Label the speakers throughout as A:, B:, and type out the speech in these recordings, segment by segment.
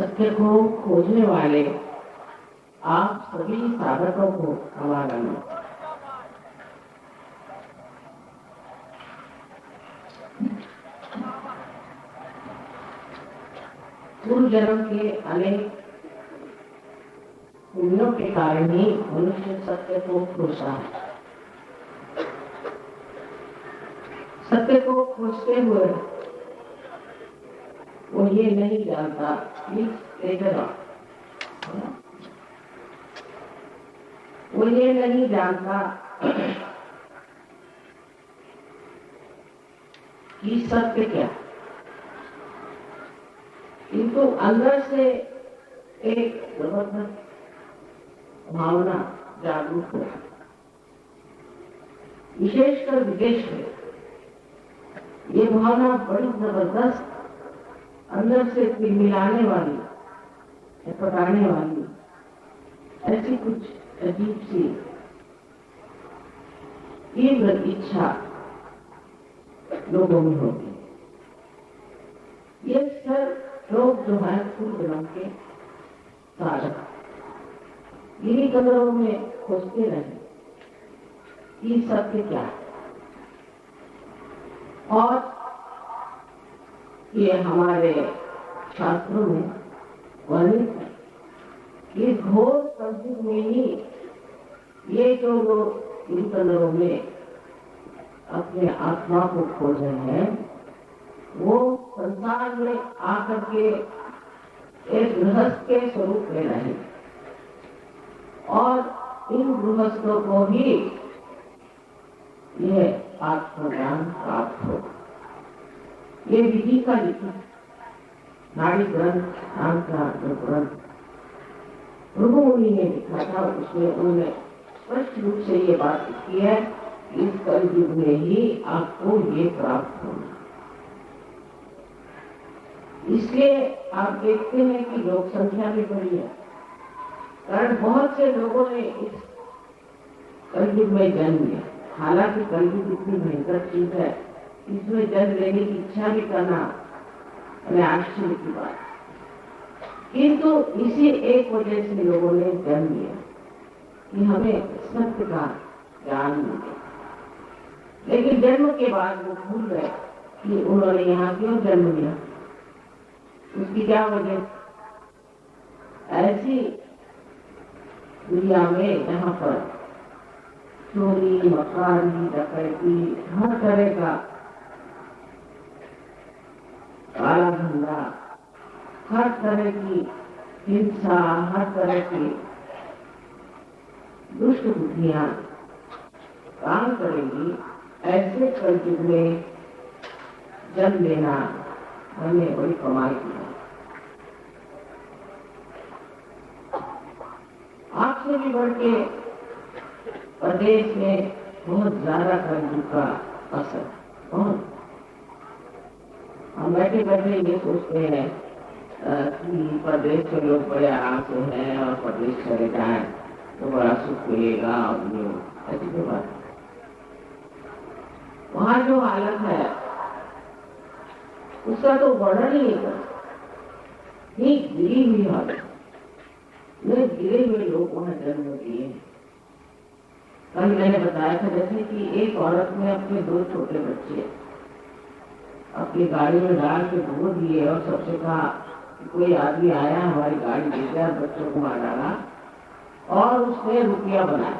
A: सत्य को खोजने वाले आप सभी साधकों को हमारा नमस्कार। पूर्व जन्म के अनेक पुण्यों के कारण ही मनुष्य सत्य को खोजता है। सत्य को खोजते हुए वो ये नहीं जानता कि वो ये नहीं जानता कि सत्य क्या, किंतु अंदर से एक जबरदस्त भावना जागरूक है, विशेषकर विदेश में ये भावना बड़ी जबरदस्त अंदर से मिलाने वाली, पकाने वाली, ऐसी कुछ अजीब सी तीव्र इच्छा लोगों में होती है। ये सब लोग जो है पूर्व जन्म के साधक इन्हीं कदरों में खोजते रहे कि सत्य क्या है। और ये हमारे शास्त्रों में वर्णित है कि घोर कलयुग में ही ये जो लोग इन कदरों में अपने आत्मा को खोज रहे हैं, वो संसार में आकर के एक गृहस्थ के स्वरूप में रहे और इन गृहस्थों को भी यह आत्मज्ञान प्राप्त हो। ये विधि का लिखित नाड़ी ग्रंथ नाम का जो ग्रंथ भृगु मुनि ने लिखा था, उसमें उन्होंने स्पष्ट रूप से ये बात की है, इस कलयुग में ही आपको ये प्राप्त होना। इसलिए आप देखते हैं कि लोक संख्या भी बढ़ी है, कारण बहुत से लोगों ने इस कलयुग में जन्म लिया। हालांकि कलयुग इतनी भयंकर चीज है, इसमें जन्म लेने की इच्छा भी करना आश्चर्य की बात, किंतु इसी एक वजह से लोगों ने जन्म लिया कि हमें सत्य का ज्ञान मिले। लेकिन जन्म के बाद वो भूल गए कि उन्होंने यहाँ क्यों जन्म लिया, उसकी क्या वजह। ऐसी दुनिया में जहाँ पर चोरी मकारी डकैती हर तरह का काला धंधा, हर तरह की हिंसा, हर तरह की दुष्ट बुद्धियां काम करेंगी, ऐसे कलयुग में जन्म लेना हमें बड़ी कमाई की है। आपसे भी बढ़ के प्रदेश में बहुत ज्यादा कलयुग का असर, बहुत। हम बैठे बैठे ये सोचते हैं कि प्रदेश के लोग बड़े आराम से हैं और प्रदेश चले जाए तो बड़ा सुख मिलेगा, और ऐसी कोई बात। वहाँ जो हालत है उसका तो वर्णन ही नहीं कर, गिरी हुई हालत, गिरे हुए लोग वहाँ जन्म लिए। कल मैंने बताया था जैसे कि एक औरत ने अपने 2 छोटे बच्चे अपनी गाड़ी में डाल के धो दिए और सबसे कहा कोई आदमी आया हमारी गाड़ी ले गया, बच्चों को मार डाला और उसने रुपया बनाया,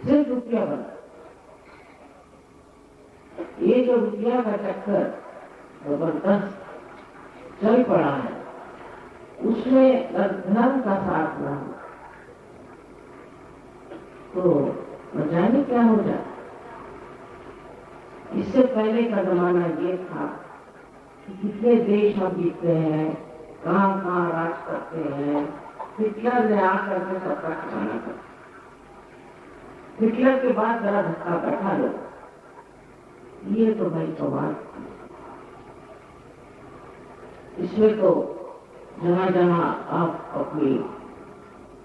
A: सिर्फ रुपया बना। ये जो रुपया का चक्कर जबरदस्त चल पड़ा है, उसमें धर्म का साथ न हो तो न जाने क्या हो जाए। इससे पहले का जमाना ये था कि कितने देश हम जीतते हैं, कहाँ कहाँ राज करते हैं। हिटलर ने आकर के सबका ठिकाना कर, हिटलर के बाद जरा धक्का बैठा लो, ये तो भाई सवाल। इसमें तो जहाँ जहाँ आप अपनी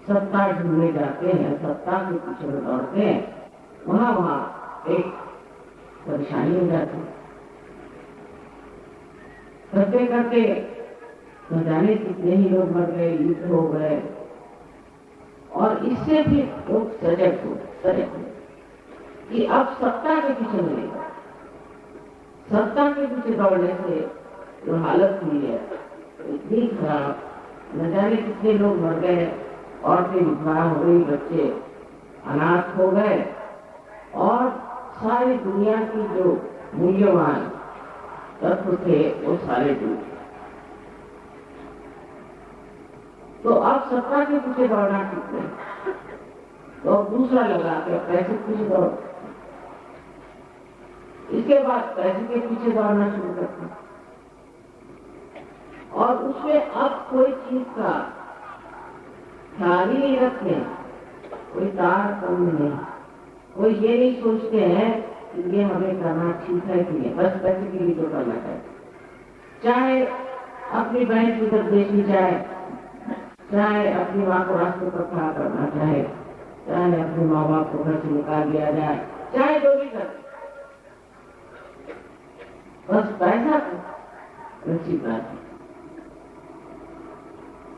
A: सत्ता ढूंढने जाते हैं, सत्ता के पीछे दौड़ते हैं, वहाँ वहाँ एक परेशानी हो जाती है। करते करते न जाने कितने ही लोग मर गए, युद्ध हो गए, और इससे भी लोग सजग हुए कि अब सत्ता के पीछे नहीं, सत्ता के पीछे दौड़ने से जो हालत हुई है इतनी खराब, न जाने कितने लोग मर गए, औरतें विधवा हो गई, बच्चे अनाथ हो गए, और सारी दुनिया की जो मूल्यवान तत्व थे वो सारे डूब। तो अब सत्ता के पीछे दौड़ना ठीक नहीं, तो अब दूसरा लगा के पैसे के पीछे दौड़, इसके बाद पैसे के पीछे दौड़ना शुरू करते, और उसमें अब कोई चीज का ख्याल ही नहीं रखते, कोई तार कम नहीं, कोई ये नहीं सोचते हैं कि ये हमें करना ठीक है कि नहीं, बस पैसे के लिए तो करना चाहिए, चाहे अपनी बहन की तरफ देखनी चाहे, चाहे अपनी माँ को रास्ते पर खड़ा करना चाहे, चाहे अपने माँ बाप को घर से निकाल दिया जाए, चाहे जो भी कर, बस पैसा अच्छी बात है।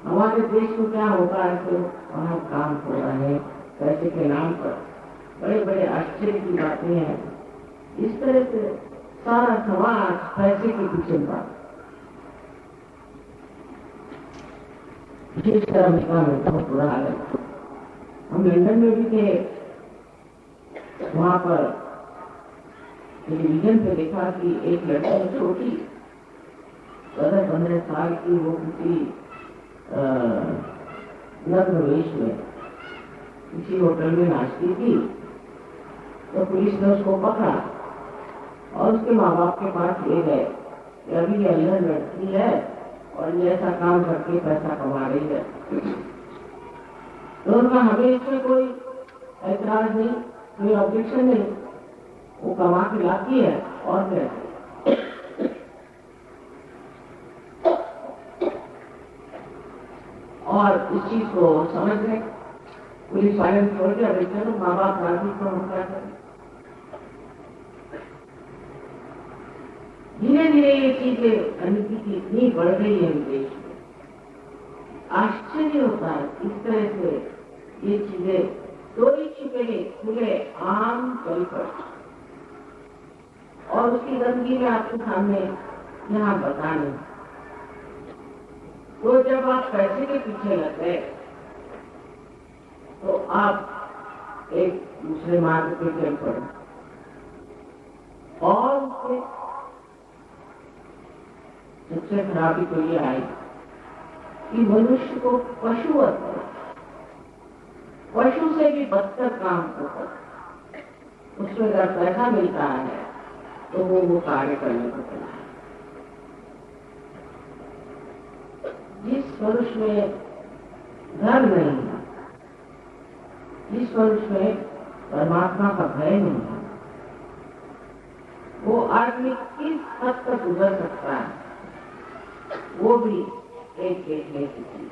A: हमारे देश में क्या होगा है तो वहाँ काम हो रहा है पैसे के नाम पर, बड़े बड़े आश्चर्य की बातें हैं। इस तरह से सारा समाज पैसे के पीछे भागा। विशेषकर अमेरिका में बहुत बुरा हाल है। हम लंदन में भी थे, वहां पर टेलीविजन पे देखा कि एक लड़की छोटी 15 साल की, वो किसी नग्नवेश में किसी होटल में नाचती थी, तो पुलिस ने उसको पकड़ा और उसके माँ बाप के पास ले गए कि अभी ये अंदर लड़की है और ये ऐसा काम करके पैसा कमा रही है। तो उनका हमें इसमें कोई ऐतराज नहीं, कोई ऑब्जेक्शन नहीं, वो कमा के लाती है और कैसे। और इस चीज को समझ गए, पुलिस वाले ने छोड़ दिया, चलो माँ बाप राजी तो हम क्या करें। धीरे धीरे ये चीजें अनिति इतनी बढ़ गई है देश में, आश्चर्य होता है इस तरह से ये चीजें चोरी छिपे खुले आम चल पड़, और उसकी गंदगी में आपके सामने यहाँ बताने। तो जब आप पैसे के पीछे लग गए तो आप एक दूसरे मार्ग पे चल पड़े, और उससे सबसे खराबी तो ये आई कि मनुष्य को पशु से भी बदतर काम होता, उसमें अगर पैसा मिलता है तो वो कार्य करने को चला है। जिस मनुष्य में धर्म नहीं है, जिस मनुष्य में परमात्मा का भय नहीं है, वो आदमी किस हद तक गुजर सकता है, वो भी एक लेती थी।